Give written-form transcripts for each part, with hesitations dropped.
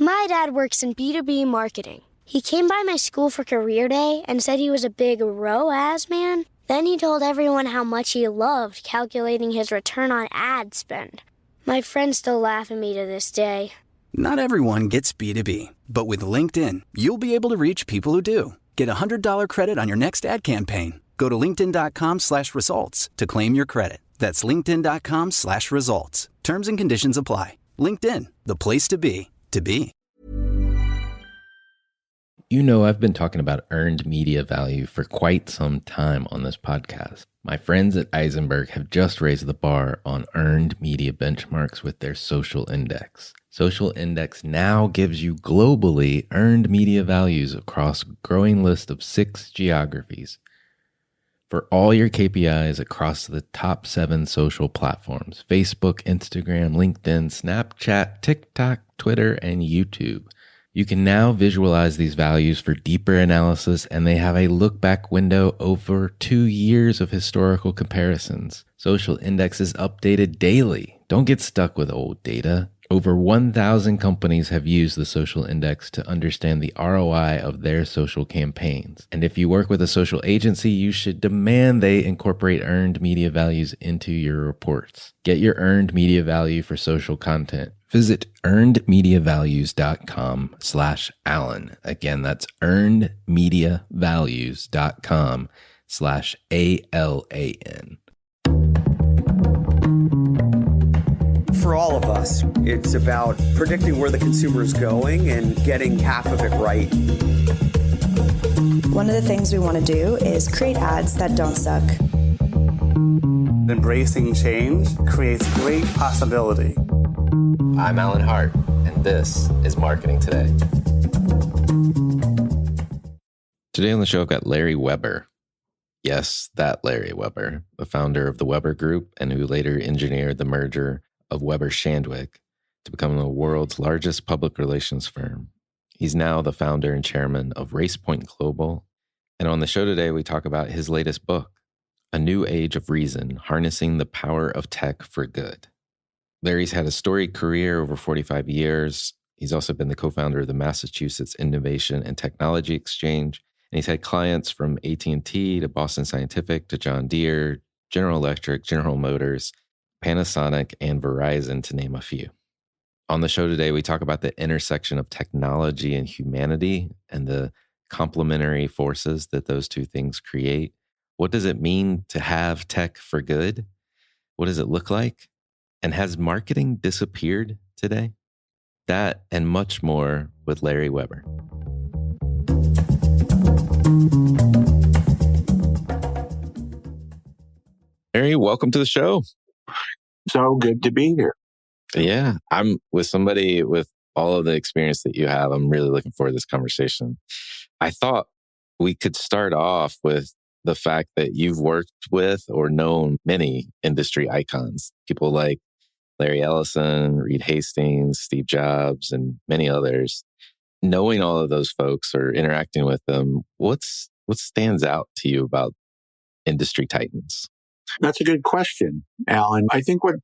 My dad works in B2B marketing. He came by my school for career day and said he was a big ROAS man. Then he told everyone how much he loved calculating his return on ad spend. My friends still laugh at me to this day. Not everyone gets B2B, but with LinkedIn, you'll be able to reach people who do. Get a $100 credit on your next ad campaign. Go to linkedin.com/results to claim your credit. That's linkedin.com/results. Terms and conditions apply. LinkedIn, the place to be, to be. You know, I've been talking about earned media value for quite some time on this podcast. My friends at Eisenberg have just raised the bar on earned media benchmarks with their social index. Social Index now gives you globally earned media values across a growing list of 6 geographies for all your KPIs across the top 7 social platforms: Facebook, Instagram, LinkedIn, Snapchat, TikTok, Twitter, and YouTube. You can now visualize these values for deeper analysis, and they have a look-back window over 2 years of historical comparisons. Social Index is updated daily. Don't get stuck with old data. Over 1,000 companies have used the Social Index to understand the ROI of their social campaigns. And if you work with a social agency, you should demand they incorporate earned media values into your reports. Get your earned media value for social content. Visit earnedmediavalues.com/Alan. Again, that's earnedmediavalues.com/ALAN. For all of us, it's about predicting where the consumer is going and getting half of it right. One of the things we want to do is create ads that don't suck. Embracing change creates great possibility. I'm Alan Hart, and this is Marketing Today. Today on the show, I've got Larry Weber. Yes, that Larry Weber, the founder of the Weber Group and who later engineered the merger of Weber Shandwick to become the world's largest public relations firm. He's now the founder and chairman of Racepoint Global. And on the show today, we talk about his latest book, A New Age of Reason, Harnessing the Power of Tech for Good. Larry's had a storied career over 45 years. He's also been the co-founder of the Massachusetts Innovation and Technology Exchange. And he's had clients from AT&T to Boston Scientific to John Deere, General Electric, General Motors, Panasonic, and Verizon, to name a few. On the show today, we talk about the intersection of technology and humanity and the complementary forces that those two things create. What does it mean to have tech for good? What does it look like? And has marketing disappeared today? That and much more with Larry Weber. Larry, welcome to the show. So good to be here. Yeah, I'm with somebody with all of the experience that you have. I'm really looking forward to this conversation. I thought we could start off with the fact that you've worked with or known many industry icons, people like Larry Ellison, Reed Hastings, Steve Jobs, and many others. Knowing all of those folks or interacting with them, what stands out to you about industry titans? That's a good question, Alan. I think what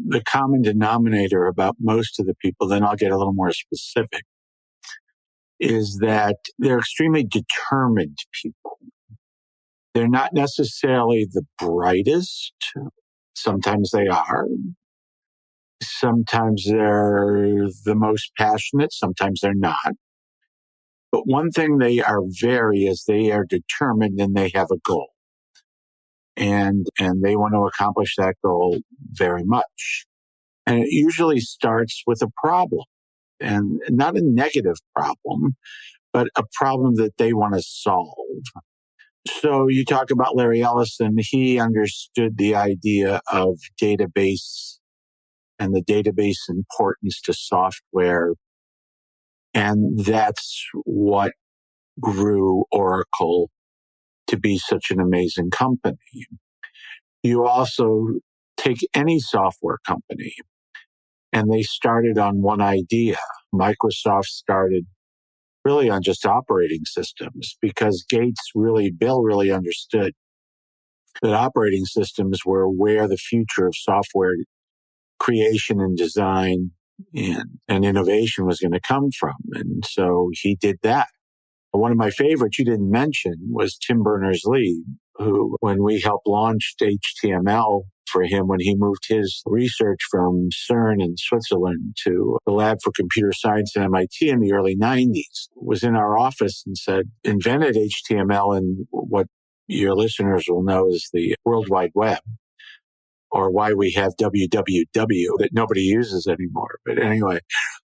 the common denominator about most of the people, then I'll get a little more specific, is that they're extremely determined people. They're not necessarily the brightest. Sometimes they are. Sometimes they're the most passionate. Sometimes they're not. But one thing they are is they are determined and they have a goal. And they want to accomplish that goal very much. And it usually starts with a problem, and not a negative problem, but a problem that they want to solve. So you talk about Larry Ellison, he understood the idea of database and the database importance to software. And that's what grew Oracle to be such an amazing company. You also take any software company, and they started on one idea. Microsoft started really on just operating systems because Bill really understood that operating systems were where the future of software creation and design and innovation was going to come from. And so he did that. One of my favorites you didn't mention was Tim Berners-Lee, who, when we helped launch HTML for him, when he moved his research from CERN in Switzerland to the Lab for Computer Science at MIT in the early 90s, was in our office and said, invented HTML and what your listeners will know is the World Wide Web, or why we have www that nobody uses anymore. But anyway,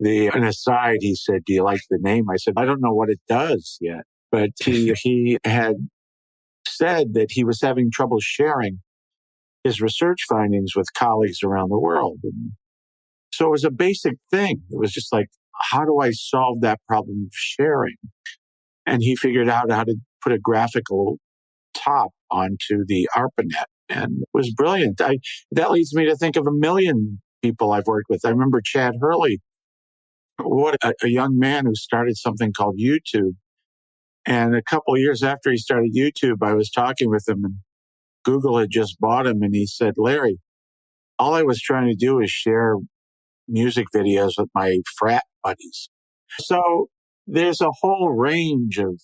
an aside, he said, do you like the name? I said, I don't know what it does yet. But he had said that he was having trouble sharing his research findings with colleagues around the world. And so it was a basic thing. It was just like, how do I solve that problem of sharing? And he figured out how to put a graphical top onto the ARPANET. And it was brilliant. That leads me to think of a million people I've worked with. I remember Chad Hurley. What a young man who started something called YouTube. And a couple of years after he started YouTube, I was talking with him and Google had just bought him. And he said, Larry, all I was trying to do is share music videos with my frat buddies. So there's a whole range of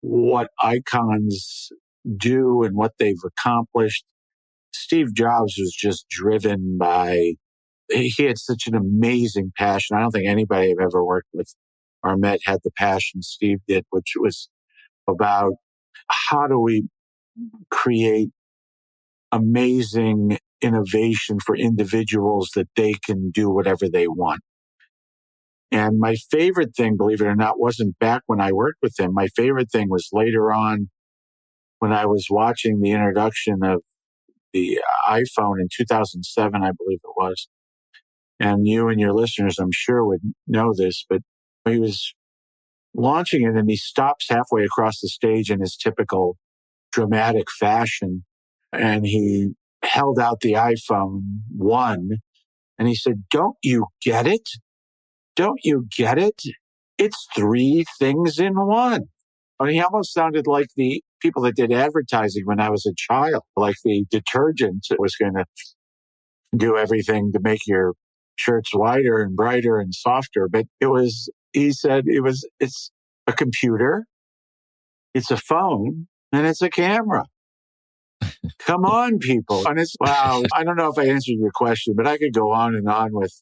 what icons do and what they've accomplished. Steve Jobs was just driven by, he had such an amazing passion. I don't think anybody I've ever worked with or met had the passion Steve did, which was about how do we create amazing innovation for individuals that they can do whatever they want. And my favorite thing, believe it or not, wasn't back when I worked with him. My favorite thing was later on when I was watching the introduction of the iPhone in 2007, I believe it was. And you and your listeners, I'm sure, would know this, but he was launching it and he stops halfway across the stage in his typical dramatic fashion. And he held out the iPhone 1 and he said, don't you get it? Don't you get it? It's 3 things in one. And he almost sounded like the people that did advertising when I was a child, like the detergent that was going to do everything to make your shirts whiter and brighter and softer. But he said it's a computer, it's a phone, and it's a camera. Come on, people. And wow. I don't know if I answered your question, but I could go on and on with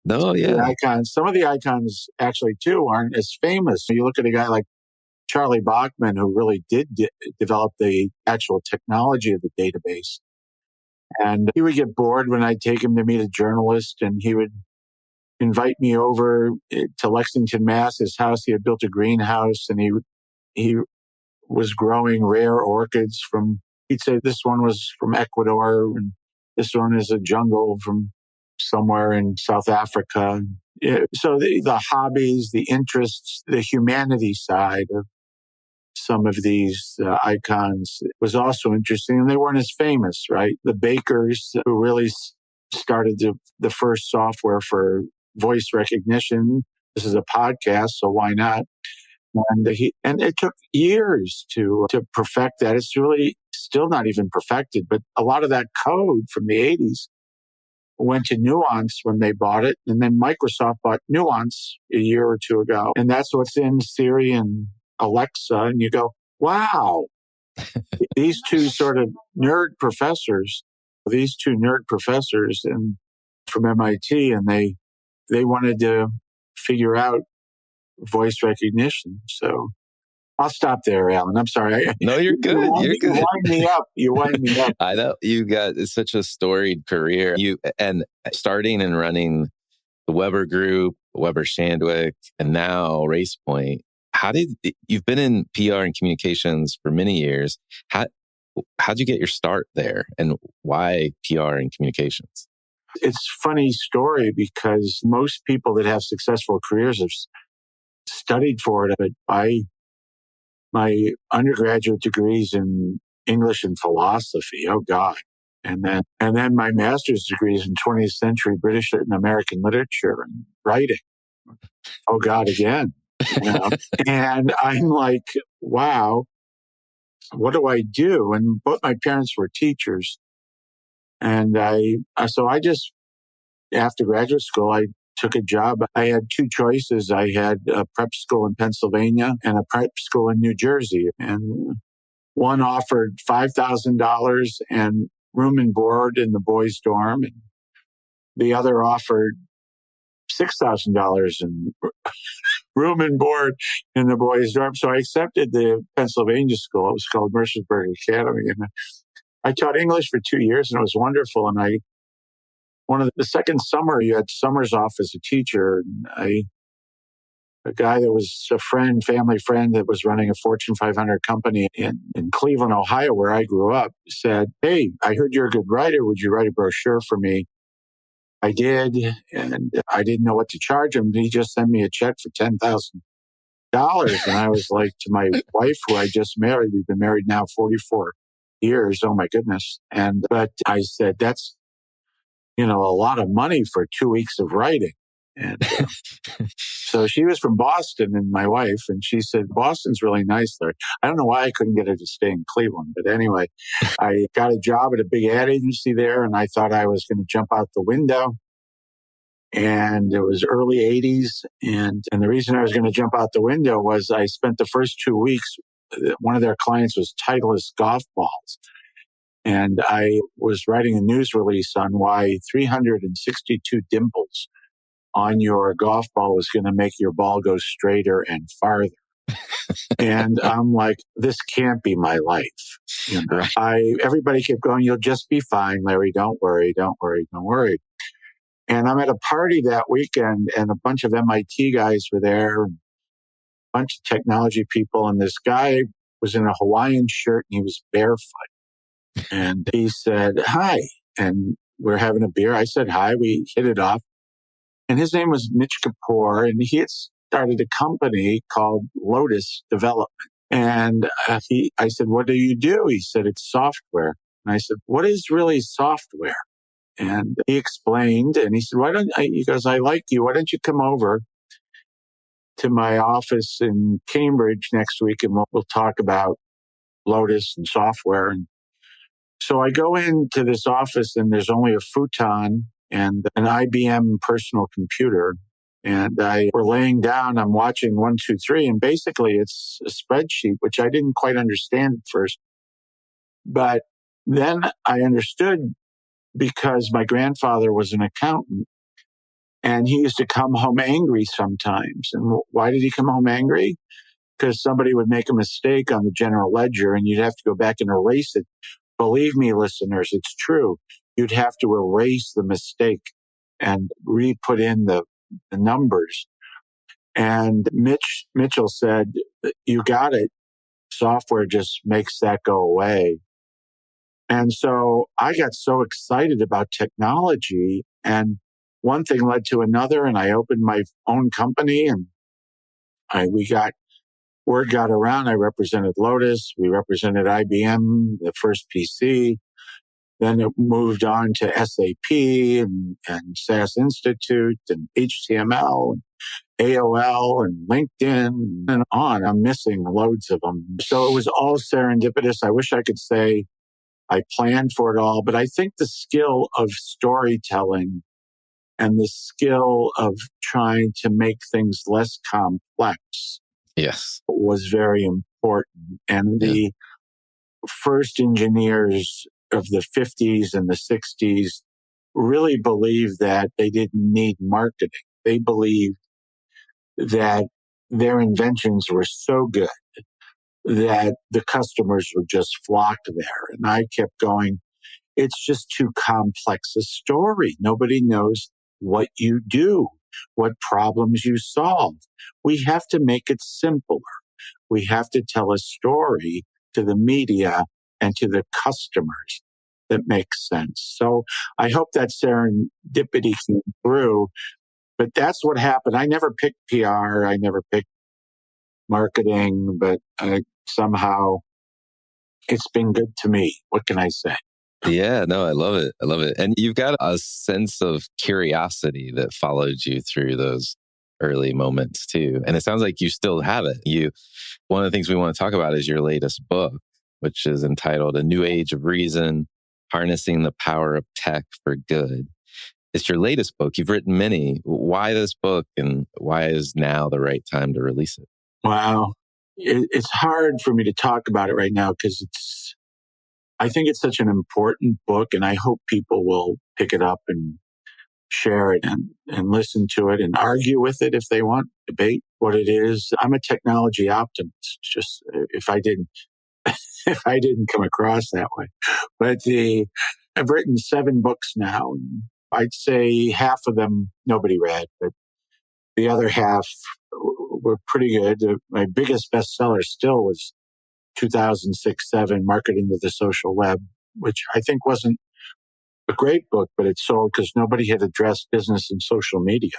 the icons. Some of the icons actually too aren't as famous. So you look at a guy like Charlie Bachman, who really did develop the actual technology of the database. And he would get bored when I'd take him to meet a journalist, and he would invite me over to Lexington, Mass. His house, he had built a greenhouse, and he was growing rare orchids he'd say this one was from Ecuador, and this one is a jungle from somewhere in South Africa. So the hobbies, the interests, the humanity side of some of these icons was also interesting, and they weren't as famous, right? The bakers who really started the first software for voice recognition. This is a podcast, so why not? And it took years to perfect that. It's really still not even perfected, but a lot of that code from the 80s went to Nuance when they bought it. And then Microsoft bought Nuance a year or two ago. And that's what's in Siri and Alexa. And you go, wow, these two nerd professors and from MIT, and they wanted to figure out voice recognition. So I'll stop there, Alan. I'm sorry. No, you're good. You're good. You wind me up. I know you got such a storied career. And starting and running the Weber Group, Weber Shandwick, and now Racepoint. You've been in PR and communications for many years. How'd you get your start there, and why PR and communications? It's a funny story because most people that have successful careers have studied for it. But my undergraduate degrees in English and philosophy. Oh God. And then my master's degrees in 20th century British and American literature and writing. Oh God, again. And I'm like, wow, what do I do? And both my parents were teachers. And so I just, after graduate school, I took a job. I had two choices. I had a prep school in Pennsylvania and a prep school in New Jersey. And one offered $5,000 and room and board in the boys' dorm. And the other offered $6,000 in room and board in the boys' dorm. So I accepted the Pennsylvania school. It was called Mercersburg Academy. And I taught English for 2 years, and it was wonderful. And the second summer, you had summers off as a teacher. And a guy that was a family friend that was running a Fortune 500 company in Cleveland, Ohio, where I grew up, said, "Hey, I heard you're a good writer. Would you write a brochure for me?" I did, and I didn't know what to charge him. He just sent me a check for $10,000. And I was like, to my wife, who I just married, we've been married now 44 years. Oh my goodness. But I said, that's, a lot of money for 2 weeks of writing. And so she was from Boston, and my wife, and she said, "Boston's really nice there." I don't know why I couldn't get her to stay in Cleveland. But anyway, I got a job at a big ad agency there, and I thought I was going to jump out the window. And it was early 80s. And the reason I was going to jump out the window was I spent the first 2 weeks, one of their clients was Titleist golf balls. And I was writing a news release on why 362 dimples on your golf ball was going to make your ball go straighter and farther. And I'm like, this can't be my life. Right. Everybody kept going, "You'll just be fine, Larry. Don't worry, don't worry, don't worry." And I'm at a party that weekend, and a bunch of MIT guys were there, a bunch of technology people. And this guy was in a Hawaiian shirt, and he was barefoot. And he said, "Hi." And we're having a beer. I said, "Hi." We hit it off. And his name was Mitch Kapoor, and he had started a company called Lotus Development. And I said, "What do you do?" He said, "It's software." And I said, "What is really software?" And he explained, and he said, he goes, "I like you. Why don't you come over to my office in Cambridge next week, and we'll talk about Lotus and software." And so I go into this office, and there's only a futon and an IBM personal computer. And we're laying down, I'm watching 1, 2, 3, and basically it's a spreadsheet, which I didn't quite understand at first. But then I understood, because my grandfather was an accountant, and he used to come home angry sometimes. And why did he come home angry? Because somebody would make a mistake on the general ledger, and you'd have to go back and erase it. Believe me, listeners, it's true. You'd have to erase the mistake and re-put in the numbers. And Mitchell said, "You got it. Software just makes that go away." And so I got so excited about technology, and one thing led to another, and I opened my own company, and word got around. I represented Lotus. We represented IBM, the first PC. Then it moved on to SAP and SAS Institute and HTML and AOL and LinkedIn and on. I'm missing loads of them. So it was all serendipitous. I wish I could say I planned for it all, but I think the skill of storytelling and the skill of trying to make things less complex was very important. And the first engineers of the 50s and the 60s really believed that they didn't need marketing. They believed that their inventions were so good that the customers would just flock there. And I kept going, it's just too complex a story. Nobody knows what you do, what problems you solve. We have to make it simpler. We have to tell a story to the media and to the customers that makes sense. So I hope that serendipity came through, but that's what happened. I never picked PR. I never picked marketing, but somehow it's been good to me. What can I say? Yeah, no, I love it. I love it. And you've got a sense of curiosity that followed you through those early moments too. And it sounds like you still have it. One of the things we want to talk about is your latest book, which is entitled A New Age of Reason, Harnessing the Power of Tech for Good. It's your latest book. You've written many. Why this book, and why is now the right time to release it? Wow. It's hard for me to talk about it right now because I think it's such an important book, and I hope people will pick it up and share it and listen to it and argue with it if they want, debate what it is. I'm a technology optimist, just if I didn't come across that way. But I've written 7 books now, and I'd say half of them nobody read, but the other half were pretty good. My biggest bestseller still was 2006-07, Marketing to the Social Web, which I think wasn't a great book, but it sold because nobody had addressed business and social media.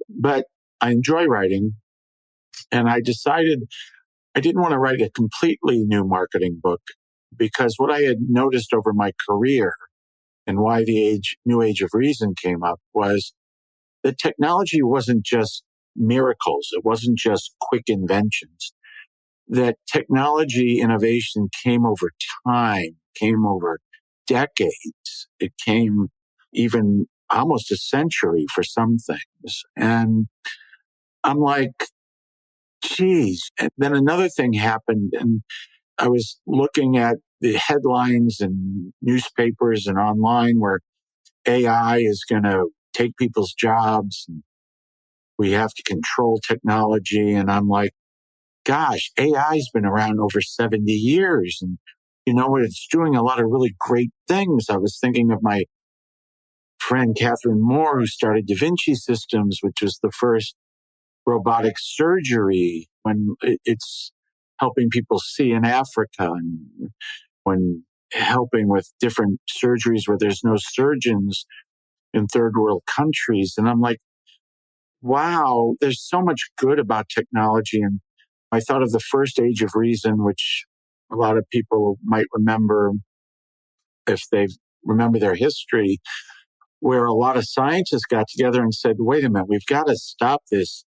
But I enjoy writing, and I decided I didn't want to write a completely new marketing book because what I had noticed over my career and why the new age of reason came up was that technology wasn't just miracles. It wasn't just quick inventions. That technology innovation came over time, came over decades. It came even almost a century for some things. And I'm like, geez. And then another thing happened, and I was looking at the headlines in newspapers and online where AI is going to take people's jobs and we have to control technology. And I'm like, gosh, AI's been around over 70 years. And you know what? It's doing a lot of really great things. I was thinking of my friend Catherine Moore, who started Da Vinci Systems, which was the first robotic surgery when it's helping people see in Africa and when helping with different surgeries where there's no surgeons in third world countries. And I'm like, wow, there's so much good about technology. And I thought of the first age of reason, which a lot of people might remember if they remember their history, where a lot of scientists got together and said, wait a minute, we've got to stop this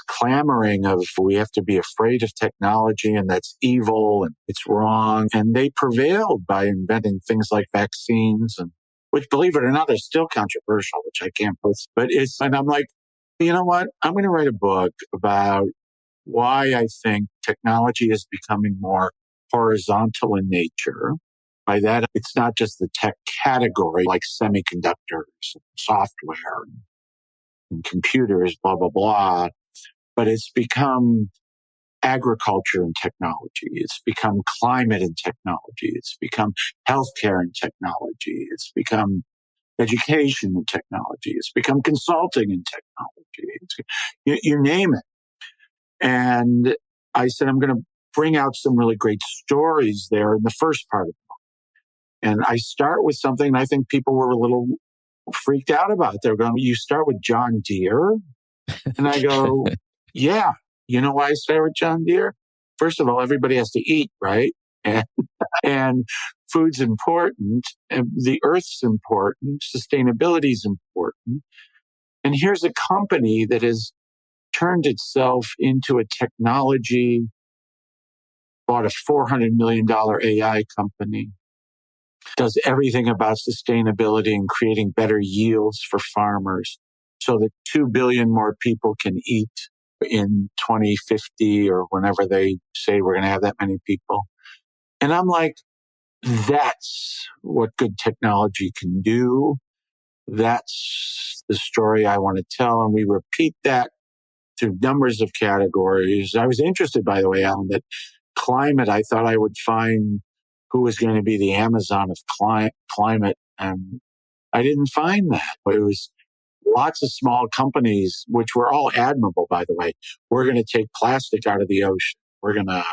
clamoring of we have to be afraid of technology and that's evil and it's wrong. And they prevailed by inventing things like vaccines, and which, believe it or not, are still controversial, which I can't post. And I'm like, you know what? I'm going to write a book about why I think technology is becoming more horizontal in nature. By that, it's not just the tech category like semiconductors, software, and computers, blah, blah, blah. But it's become agriculture and technology. It's become climate and technology. It's become healthcare and technology. It's become education and technology. It's become consulting and technology. You name it. And I said, I'm going to bring out some really great stories there in the first part of the book. And I start with something I think people were a little freaked out about. They're going, you start with John Deere? And I go, yeah. You know why I start with John Deere? First of all, everybody has to eat, right? And food's important, and the earth's important, sustainability is important. And here's a company that has turned itself into a technology, bought a $400 million AI company, does everything about sustainability and creating better yields for farmers so that 2 billion more people can eat in 2050 or whenever they say we're going to have that many people. And I'm like, that's what good technology can do. That's the story I want to tell. And we repeat that through numbers of categories. I was interested, by the way, Alan, that climate, I thought I would find who was going to be the Amazon of climate. And I didn't find that. It was lots of small companies, which were all admirable, by the way. We're going to take plastic out of the ocean. We're going to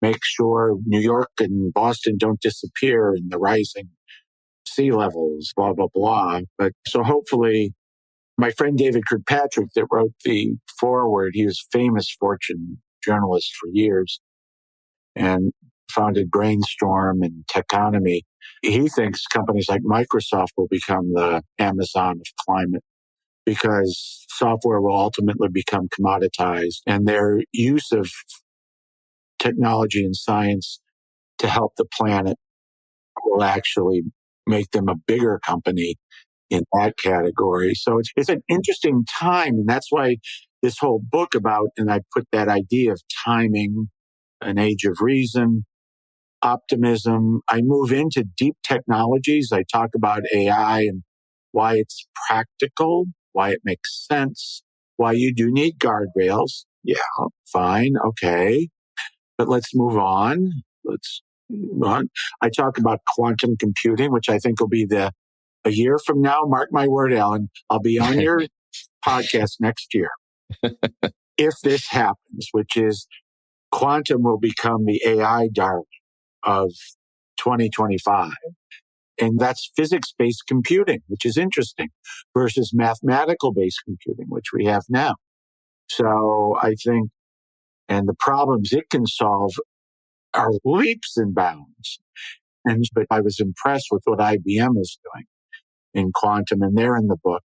make sure New York and Boston don't disappear in the rising sea levels, blah, blah, blah. But so hopefully my friend David Kirkpatrick that wrote the foreword, he was a famous Fortune journalist for years and founded Brainstorm and Techonomy. He thinks companies like Microsoft will become the Amazon of climate because software will ultimately become commoditized and their use of technology and science to help the planet will actually make them a bigger company in that category. So it's an interesting time. And that's why this whole book about, and I put that idea of timing, an age of reason, optimism. I move into deep technologies. I talk about AI and why it's practical, why it makes sense, why you do need guardrails. Yeah, fine. Okay. But let's move on. I talk about quantum computing, which I think will be a year from now. Mark my word, Alan, I'll be on your podcast next year. If this happens, which is quantum will become the AI darling of 2025. And that's physics-based computing, which is interesting, versus mathematical-based computing, which we have now. So I think, and the problems it can solve are leaps and bounds. But I was impressed with what IBM is doing in quantum, and they're in the book.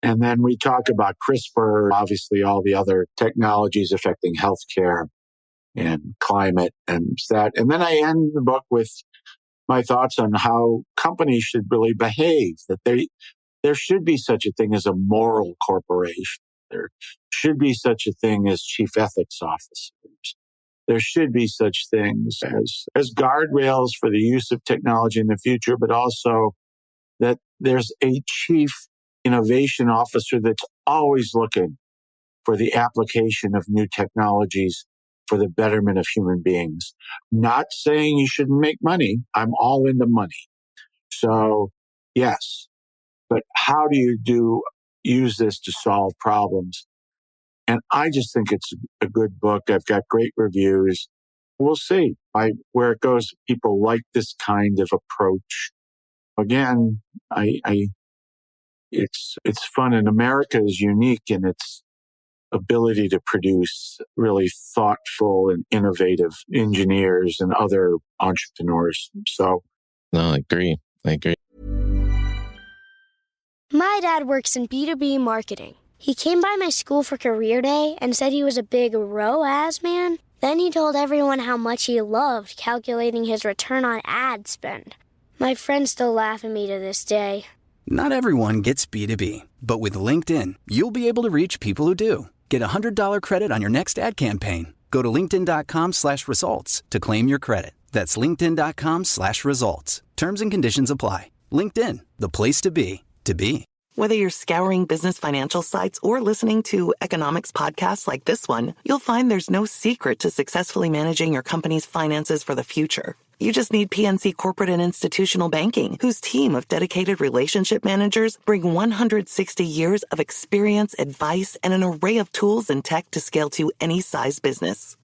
And then we talk about CRISPR, obviously all the other technologies affecting healthcare and climate and that. And then I end the book with my thoughts on how companies should really behave, that there should be such a thing as a moral corporation. There should be such a thing as chief ethics officers. There should be such things as guardrails for the use of technology in the future, but also that there's a chief innovation officer that's always looking for the application of new technologies for the betterment of human beings. Not saying you shouldn't make money. I'm all into money. So yes, but how do you use this to solve problems? And I just think it's a good book. I've got great reviews. We'll see where it goes. People like this kind of approach. Again, it's fun, and America is unique in its ability to produce really thoughtful and innovative engineers and other entrepreneurs. So, No, I agree. My dad works in B2B marketing. He came by my school for career day and said he was a big ROAS man. Then he told everyone how much he loved calculating his return on ad spend. My friends still laugh at me to this day. Not everyone gets B2B, but with LinkedIn, you'll be able to reach people who do. Get a $100 credit on your next ad campaign. Go to linkedin.com/results to claim your credit. That's linkedin.com/results. Terms and conditions apply. LinkedIn, the place to be, to be. Whether you're scouring business financial sites or listening to economics podcasts like this one, you'll find there's no secret to successfully managing your company's finances for the future. You just need PNC Corporate and Institutional Banking, whose team of dedicated relationship managers bring 160 years of experience, advice, and an array of tools and tech to scale to any size business.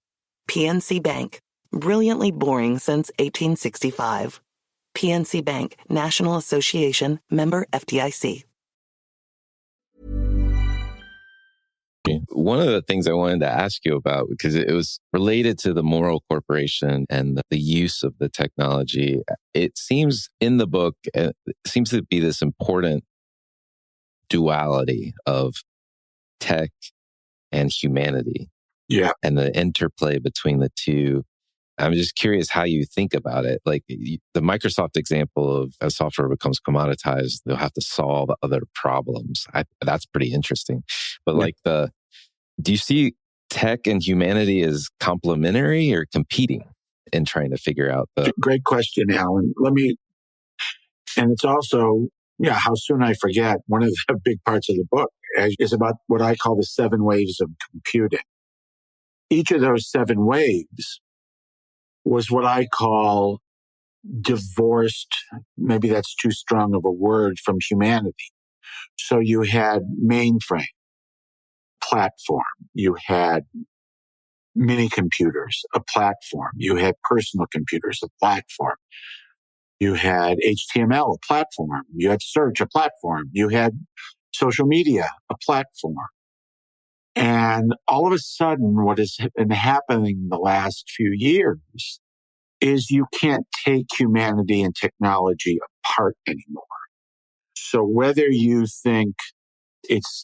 PNC Bank, brilliantly boring since 1865. PNC Bank, National Association, member FDIC. One of the things I wanted to ask you about, because it was related to the moral corporation and the use of the technology, it seems in the book, it seems to be this important duality of tech and humanity. Yeah. And the interplay between the two. I'm just curious how you think about it. Like the Microsoft example of as software becomes commoditized, they'll have to solve other problems. That's pretty interesting. But do you see tech and humanity as complementary or competing in trying to figure out Great question, Alan. And it's also, how soon I forget, one of the big parts of the book is about what I call the 7 waves of computing. Each of those 7 waves was what I call divorced, maybe that's too strong of a word, from humanity. So you had mainframe, platform, you had mini computers, a platform, you had personal computers, a platform, you had HTML, a platform, you had search, a platform, you had social media, a platform. And all of a sudden, what has been happening the last few years is you can't take humanity and technology apart anymore. So whether you think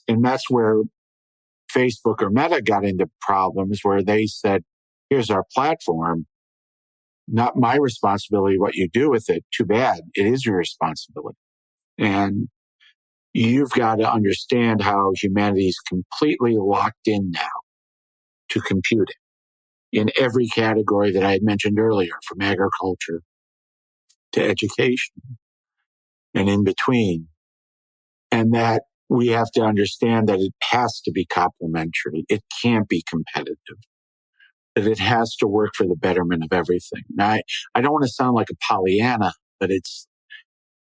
and that's where Facebook or Meta got into problems, where they said, here's our platform, not my responsibility what you do with it. Too bad. It is your responsibility. And you've got to understand how humanity is completely locked in now to computing in every category that I had mentioned earlier, from agriculture to education and in between. And that we have to understand that it has to be complementary. It can't be competitive. That it has to work for the betterment of everything. Now, I don't want to sound like a Pollyanna, but it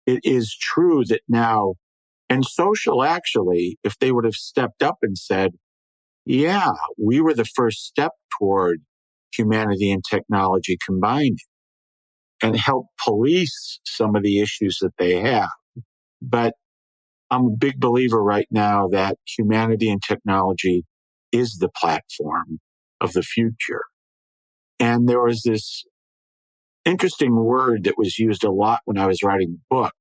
is true that now, and social actually, if they would have stepped up and said, yeah, we were the first step toward humanity and technology combining, and help police some of the issues that they have. But I'm a big believer right now that humanity and technology is the platform of the future. And there was this interesting word that was used a lot when I was writing the book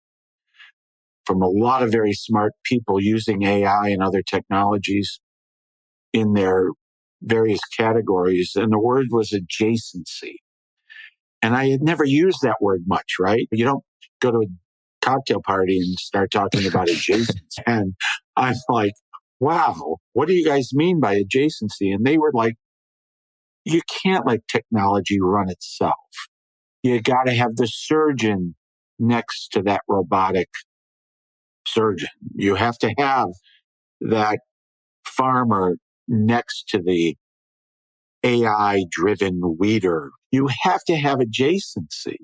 from a lot of very smart people using AI and other technologies in their various categories. And the word was adjacency. And I had never used that word much, right? You don't go to a cocktail party and start talking about adjacency. And I'm like, wow, what do you guys mean by adjacency? And they were like, you can't let technology run itself. You got to have the surgeon next to that robotic surgeon. You have to have that farmer next to the AI-driven weeder. You have to have adjacency.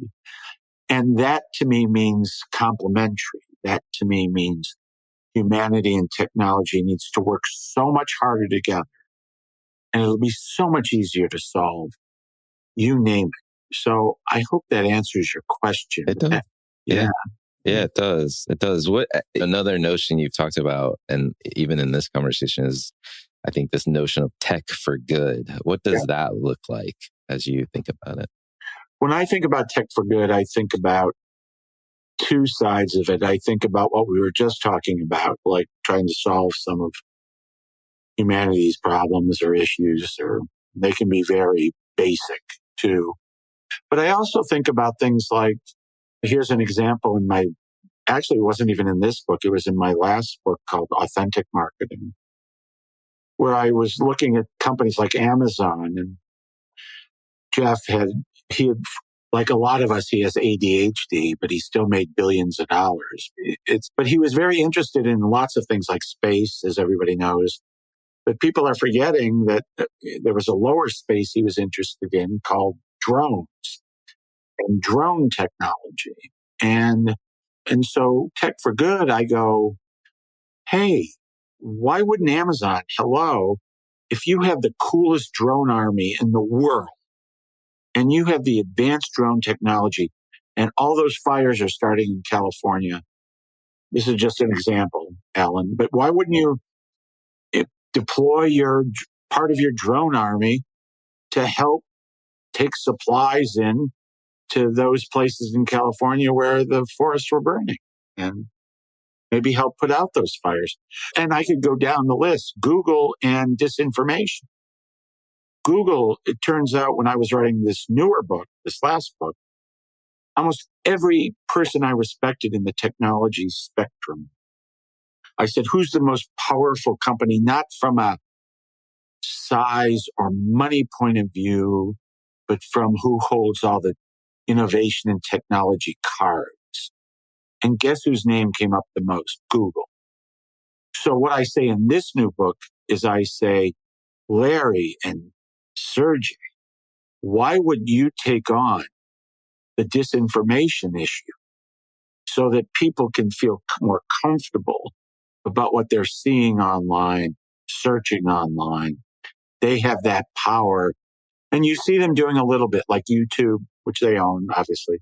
And that to me means complementary. That to me means humanity and technology needs to work so much harder together. And it'll be so much easier to solve. You name it. So I hope that answers your question. It does. Yeah. Yeah, it does. It does. What another notion you've talked about, and even in this conversation, is I think this notion of tech for good. What does that look like as you think about it? When I think about tech for good, I think about two sides of it. I think about what we were just talking about, like trying to solve some of humanity's problems or issues, or they can be very basic too. But I also think about things like, here's an example actually, it wasn't even in this book. It was in my last book called Authentic Marketing, where I was looking at companies like Amazon, and Jeff he had, like a lot of us, he has ADHD, but he still made billions of dollars. But he was very interested in lots of things like space, as everybody knows. But people are forgetting that there was a lower space he was interested in called drones and drone technology. And so tech for good, I go, hey, why wouldn't Amazon, if you have the coolest drone army in the world and you have the advanced drone technology and all those fires are starting in California, this is just an example, Alan, but why wouldn't you deploy part of your drone army to help take supplies in to those places in California where the forests were burning and maybe help put out those fires? And I could go down the list. Google and disinformation. Google, it turns out when I was writing this last book, almost every person I respected in the technology spectrum, I said, who's the most powerful company, not from a size or money point of view, but from who holds all the innovation and technology cards. And guess whose name came up the most? Google. So what I say in this new book is I say, Larry and Sergey, why would you take on the disinformation issue so that people can feel more comfortable about what they're seeing online, searching online? They have that power. And you see them doing a little bit like YouTube, which they own, obviously.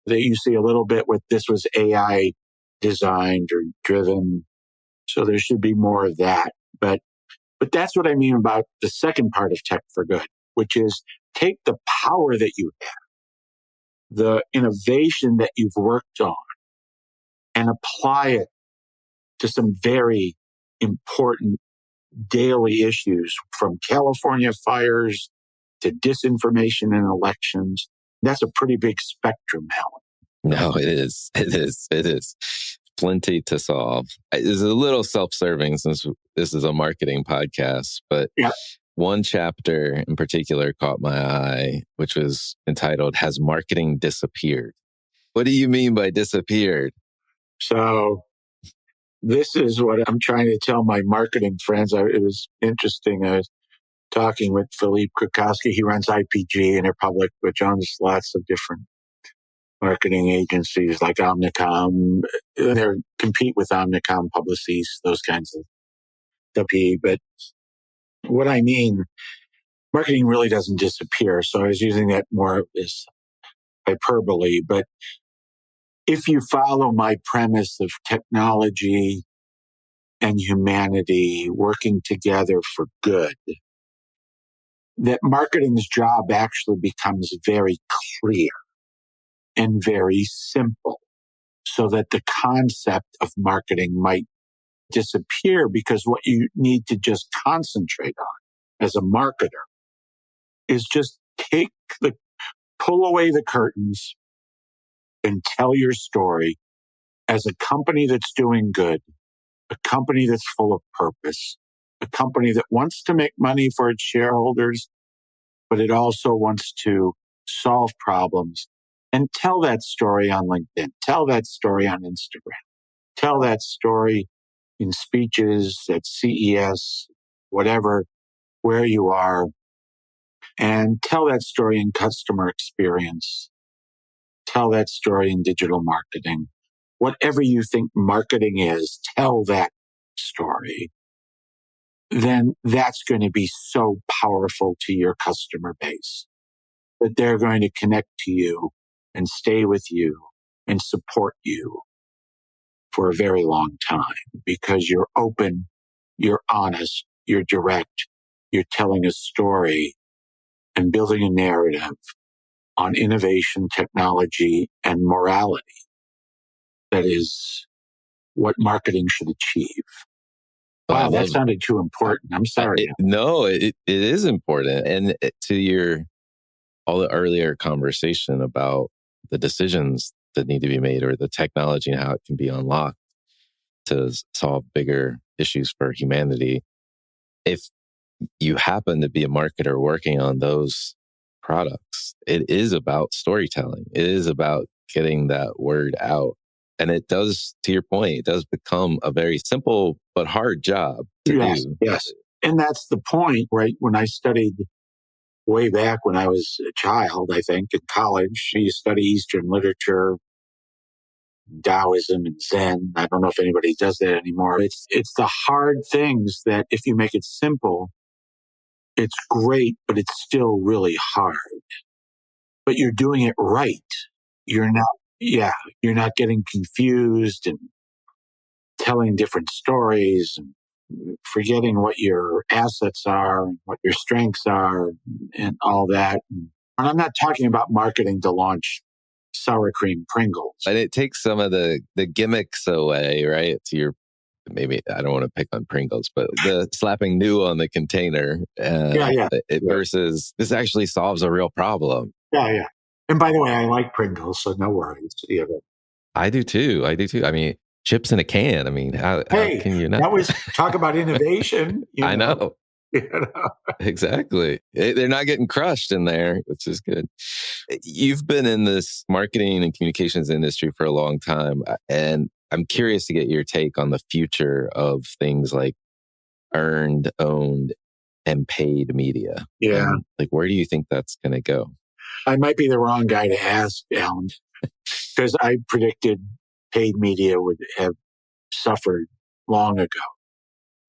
You see a little bit with this was AI designed or driven. So there should be more of that. But that's what I mean about the second part of Tech for Good, which is take the power that you have, the innovation that you've worked on, and apply it to some very important daily issues, from California fires to disinformation in elections. That's a pretty big spectrum, Alan. No, it is. It is. Plenty to solve. It's a little self-serving since this is a marketing podcast, but yeah. One chapter in particular caught my eye, which was entitled, Has Marketing Disappeared? What do you mean by disappeared? So this is what I'm trying to tell my marketing friends. It was interesting. I was talking with Philippe Krakowski. He runs IPG and Republic, which owns lots of different marketing agencies like Omnicom. They compete with Omnicom, Publicis, those kinds of WP. But what I mean, marketing really doesn't disappear. So I was using that more as hyperbole. But if you follow my premise of technology and humanity working together for good, that marketing's job actually becomes very clear and very simple, so that the concept of marketing might disappear, because what you need to just concentrate on as a marketer is just pull away the curtains and tell your story as a company that's doing good, a company that's full of purpose, a company that wants to make money for its shareholders, but it also wants to solve problems. And tell that story on LinkedIn. Tell that story on Instagram. Tell that story in speeches at CES, whatever, where you are. And tell that story in customer experience. Tell that story in digital marketing. Whatever you think marketing is, tell that story. Then that's going to be so powerful to your customer base that they're going to connect to you and stay with you and support you for a very long time, because you're open, you're honest, you're direct, you're telling a story and building a narrative on innovation, technology, and morality. That is what marketing should achieve. Wow, that sounded too important. I'm sorry. No, it is important. And to all the earlier conversation about the decisions that need to be made, or the technology and how it can be unlocked to solve bigger issues for humanity. If you happen to be a marketer working on those products, it is about storytelling. It is about getting that word out. And it does, to your point, it does become a very simple but hard job to do. Yes. And that's the point, right? When I studied way back when I was a child, I think, in college, you study Eastern literature, Taoism and Zen. I don't know if anybody does that anymore. It's the hard things that if you make it simple, it's great, but it's still really hard. But you're doing it right. You're not getting confused and telling different stories and forgetting what your assets are and what your strengths are and all that. And I'm not talking about marketing to launch sour cream Pringles. And it takes some of the gimmicks away, right? Maybe I don't want to pick on Pringles, but the slapping new on the container versus this actually solves a real problem. Yeah. And by the way, I like Pringles, so no worries. Yeah. I do too. I mean, chips in a can. I mean, how can you not? That was talk about innovation. I know. Exactly. They're not getting crushed in there, which is good. You've been in this marketing and communications industry for a long time, and I'm curious to get your take on the future of things like earned, owned, and paid media. Yeah. Like, where do you think that's going to go? I might be the wrong guy to ask, Alan, because I predicted paid media would have suffered long ago.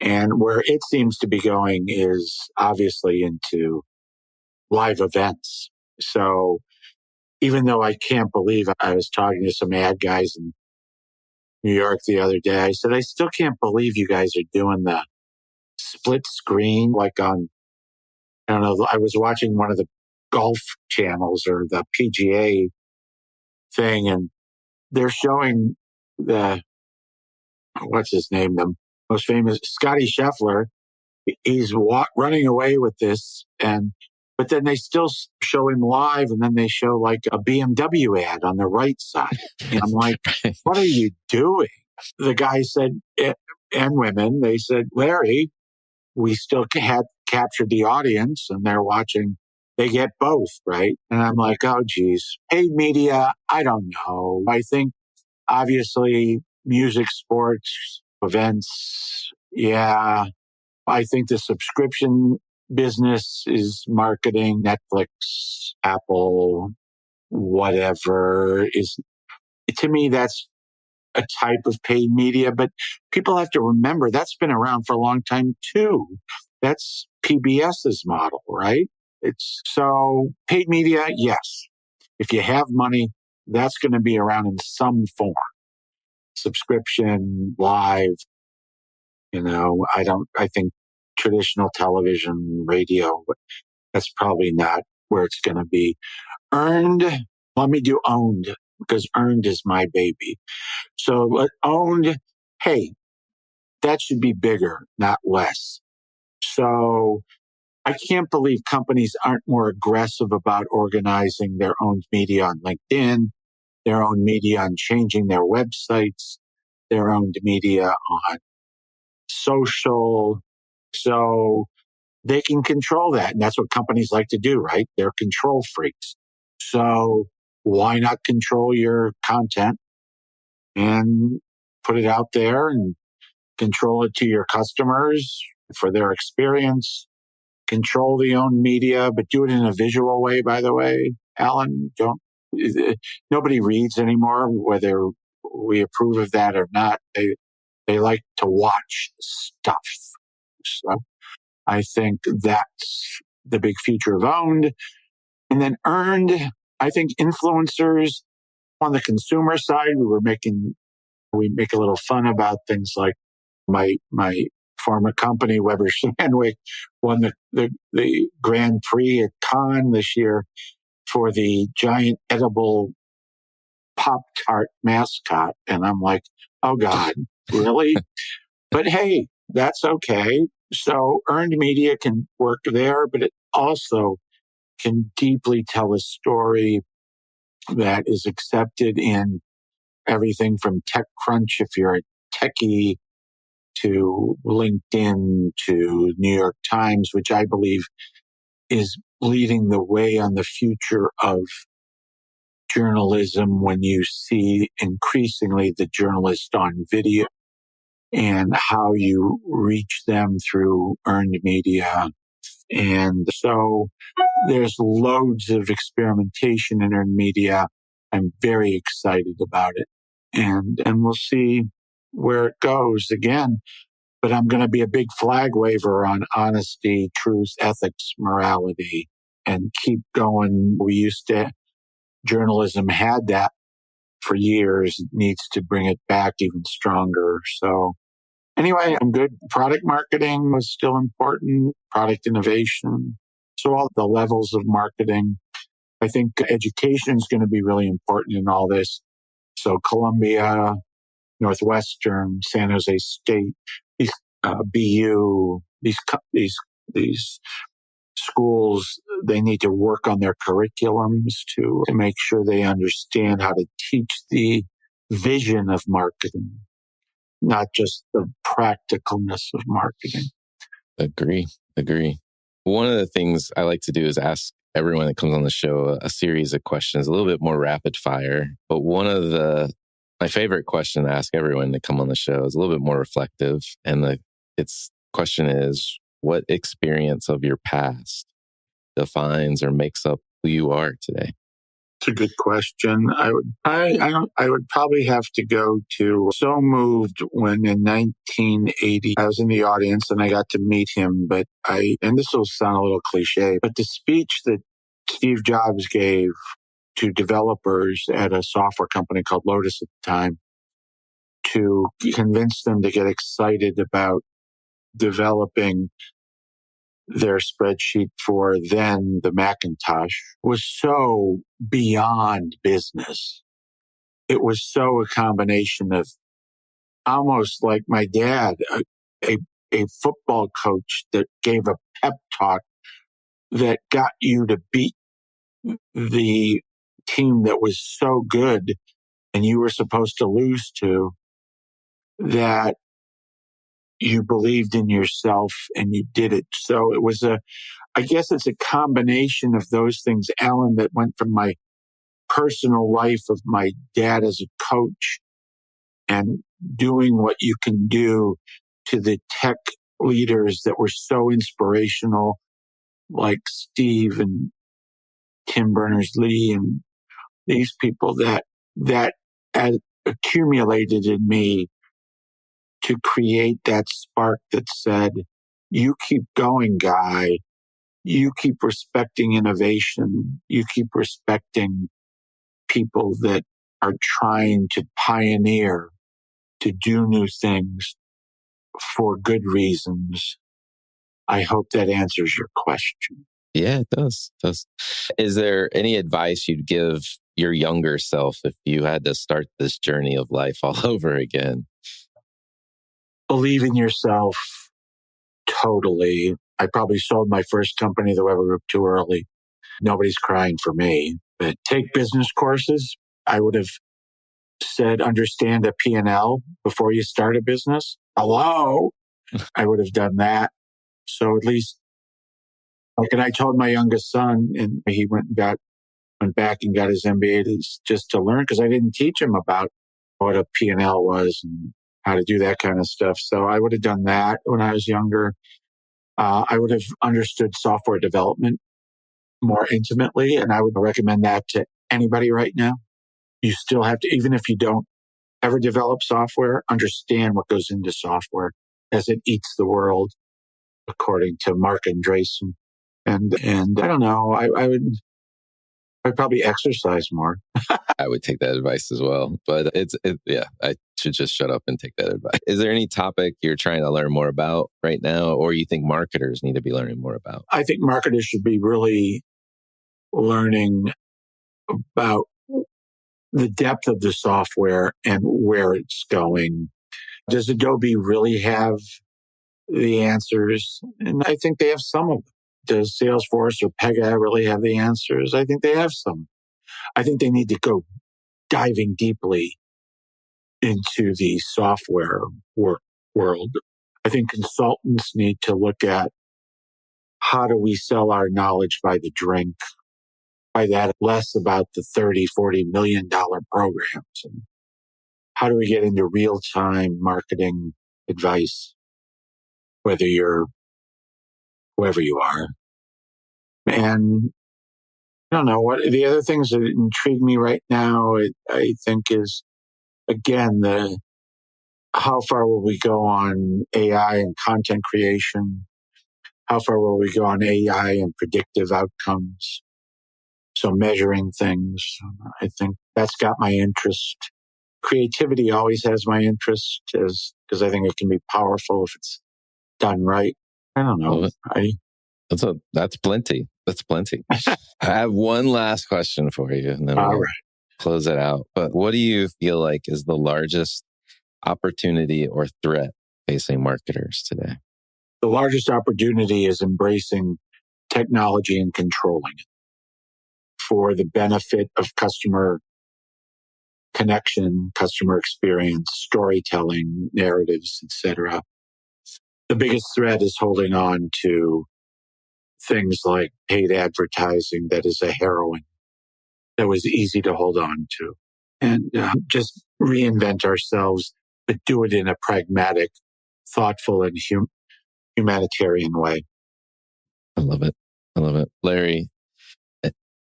And where it seems to be going is obviously into live events. So even though I can't believe, I was talking to some ad guys in New York the other day, I said, I still can't believe you guys are doing the split screen, like on, I don't know, I was watching one of the golf channels or the PGA thing, and they're showing what's his name, the most famous, Scotty Scheffler. He's running away with this, and But then they still show him live, and then they show like a BMW ad on the right side. And I'm like, what are you doing? The guy said, and women, they said, Larry, we still had captured the audience, and they're watching. They get both, right? And I'm like, oh, geez. Paid media, I don't know. I think, obviously, music, sports, events, yeah. I think the subscription business is marketing, Netflix, Apple, whatever is, to me, that's a type of paid media. But people have to remember that's been around for a long time too. That's PBS's model, right? It's so paid media. Yes. If you have money, that's going to be around in some form. Subscription, live, I think traditional television, radio, that's probably not where it's going to be. Earned, let me do owned, because earned is my baby. So owned, hey, that should be bigger, not less. So I can't believe companies aren't more aggressive about organizing their own media on LinkedIn, their own media on changing their websites, their own media on social. So they can control that. And that's what companies like to do, right? They're control freaks. So why not control your content and put it out there and control it to your customers for their experience? Control the own media, but do it in a visual way, by the way. Alan, nobody reads anymore, whether we approve of that or not. They like to watch stuff. So I think that's the big future of owned. And then earned, I think influencers on the consumer side, we make a little fun about things like my former company, Weber Shandwick, won the Grand Prix at Cannes this year for the giant edible Pop-Tart mascot. And I'm like, oh God, really? But hey, that's okay. So earned media can work there, but it also can deeply tell a story that is accepted in everything from TechCrunch, if you're a techie, to LinkedIn, to New York Times, which I believe is leading the way on the future of journalism when you see increasingly the journalist on video and how you reach them through earned media. And so there's loads of experimentation in earned media. I'm very excited about it. And we'll see where it goes again. But I'm going to be a big flag waver on honesty, truth, ethics, morality, and keep going. Journalism had that for years. It needs to bring it back even stronger. So anyway, I'm good. Product marketing was still important, product innovation. So all the levels of marketing. I think education is going to be really important in all this. So Columbia, Northwestern, San Jose State, these BU, these schools, they need to work on their curriculums to make sure they understand how to teach the vision of marketing, not just the practicalness of marketing. Agree. One of the things I like to do is ask everyone that comes on the show a series of questions, a little bit more rapid fire. But my favorite question to ask everyone to come on the show is a little bit more reflective. And its question is, what experience of your past defines or makes up who you are today? It's a good question. I would probably have to go to so moved when in 1980 I was in the audience and I got to meet him. And this will sound a little cliche, but the speech that Steve Jobs gave to developers at a software company called Lotus at the time to convince them to get excited about developing their spreadsheet for then the Macintosh was so beyond business. It was so a combination of almost like my dad, a football coach that gave a pep talk that got you to beat the team that was so good and you were supposed to lose to, that you believed in yourself and you did it. So it was I guess it's a combination of those things, Alan, that went from my personal life of my dad as a coach and doing what you can do to the tech leaders that were so inspirational, like Steve and Tim Berners-Lee and these people that had accumulated in me to create that spark that said, you keep going, guy. You keep respecting innovation. You keep respecting people that are trying to pioneer, to do new things for good reasons. I hope that answers your question. Yeah, it does. Is there any advice you'd give your younger self if you had to start this journey of life all over again? Believe in yourself totally. I probably sold my first company, the Weber Group, too early. Nobody's crying for me. But take business courses. I would have said, understand a P&L before you start a business. Hello? I would have done that. So at least, like, and I told my youngest son, and he went back and got his MBA just to learn, because I didn't teach him about what a P&L was and how to do that kind of stuff. So I would have done that when I was younger. I would have understood software development more intimately, and I would recommend that to anybody right now. You still have to, even if you don't ever develop software, understand what goes into software as it eats the world, according to Mark Andreessen. And I don't know, I'd probably exercise more. I would take that advice as well. But I should just shut up and take that advice. Is there any topic you're trying to learn more about right now, or you think marketers need to be learning more about? I think marketers should be really learning about the depth of the software and where it's going. Does Adobe really have the answers? And I think they have some of them. Does Salesforce or Pega really have the answers? I think they have some. I think they need to go diving deeply into the software world. I think consultants need to look at, how do we sell our knowledge by the drink? By that, less about the $30-40 million programs. And how do we get into real-time marketing advice, whether you're whoever you are? And I don't know what the other things that intrigue me right now, I think, is, again, how far will we go on AI and content creation? How far will we go on AI and predictive outcomes? So measuring things, I think that's got my interest. Creativity always has my interest, because I think it can be powerful if it's done right. I don't know. That's plenty. That's plenty. I have one last question for you, and then we'll close it out. But what do you feel like is the largest opportunity or threat facing marketers today? The largest opportunity is embracing technology and controlling it for the benefit of customer connection, customer experience, storytelling, narratives, etc. The biggest threat is holding on to things like paid advertising that is a heroin that was easy to hold on to, and just reinvent ourselves, but do it in a pragmatic, thoughtful, and humanitarian way. I love it. Larry,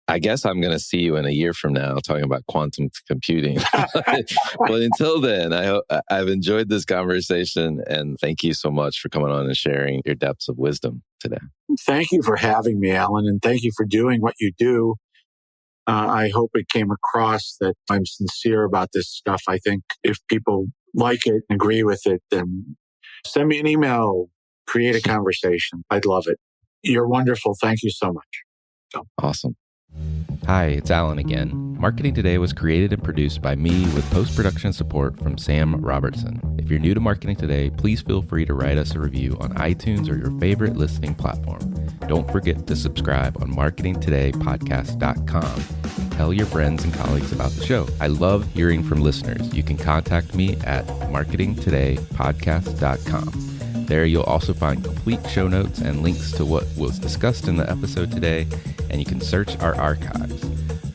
I guess I'm going to see you in a year from now talking about quantum computing. But until then, I've enjoyed this conversation, and thank you so much for coming on and sharing your depths of wisdom today. Thank you for having me, Alan, and thank you for doing what you do. I hope it came across that I'm sincere about this stuff. I think if people like it and agree with it, then send me an email, create a conversation. I'd love it. You're wonderful. Thank you so much. Awesome. Hi, it's Alan again. Marketing Today was created and produced by me with post-production support from Sam Robertson. If you're new to Marketing Today, please feel free to write us a review on iTunes or your favorite listening platform. Don't forget to subscribe on marketingtodaypodcast.com and tell your friends and colleagues about the show. I love hearing from listeners. You can contact me at marketingtodaypodcast.com. There you'll also find complete show notes and links to what was discussed in the episode today, and you can search our archives.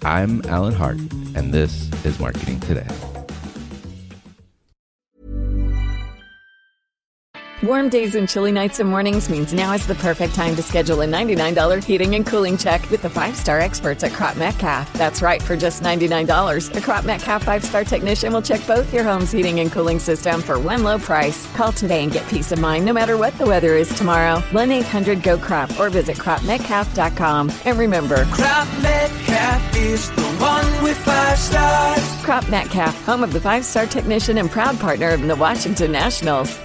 I'm Alan Hart, and this is Marketing Today. Warm days and chilly nights and mornings means now is the perfect time to schedule a $99 heating and cooling check with the 5-star experts at Crop Metcalf. That's right, for just $99, a Crop Metcalf 5-star technician will check both your home's heating and cooling system for one low price. Call today and get peace of mind no matter what the weather is tomorrow. 1-800-GO-CROP or visit cropmetcalf.com. And remember, Crop Metcalf is the one with 5 stars. Crop Metcalf, home of the 5-star technician and proud partner of the Washington Nationals.